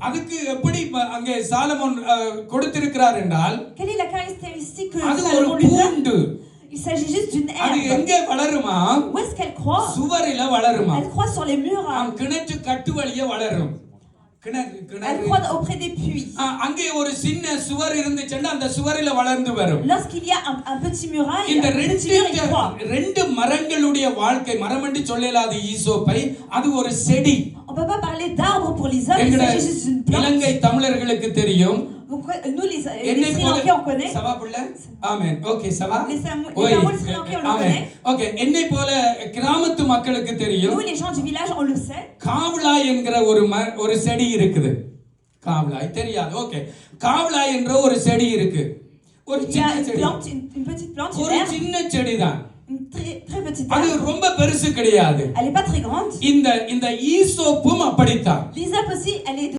அதுக்கு எப்படி அங்கே சாலமோன் கொடுத்திருக்கிறார் என்றால் quelle est la caractéristique que அது ஒரு Salomon lui donne? பூண்டு. Il s'agit juste d'une அது herbe. எங்கே வளருமா? Où est-ce qu'elle croît? சுவரில வளருமா? Elle croît sur les murailles. கிணற்று கட்டு வழியே வளரும். Elle croît auprès des puits. அங்கே ஒரு சின்ன சுவர் இருந்துச்சுன்னா அந்த சுவரில வளர்ந்து வரும். Lorsqu'il y a un petit muraille, இந்த un petit mur, il croît. ரெண்டு மரங்களுடைய வாழ்க்கை மரம் என்று சொல்லலாது ஈசோப்பை அது ஒரு செடி. On peut pas parler d'arbre pour les hommes, il s'agit juste d'une plante. இலங்கை தமிழர்களுக்கு தெரியும். Nous les Sri Lankais on connaît. சவா புள்ள ஆமென் ஓகே சவா Les Tamouls Sri Lankais on le connaît. Okay என்னை போல கிராமத்து மக்களுக்கு தெரியும். Nous les gens du village on le sait. காவலாய் என்கிற ஒரு செடி இருக்குது. காவலாய் தெரியாது. ஓகே காவலாய் என்ற ஒரு செடி இருக்கு. ஒரு சின்ன செடி. Une petite plante, ஒரு சின்ன செடி தான். Une très petite அது herbe. ரொம்ப பெருசு கிடையாது. Elle est pas très grande. இந்த ஈசோப்பும் அப்படித்தான். L'hysope aussi, elle est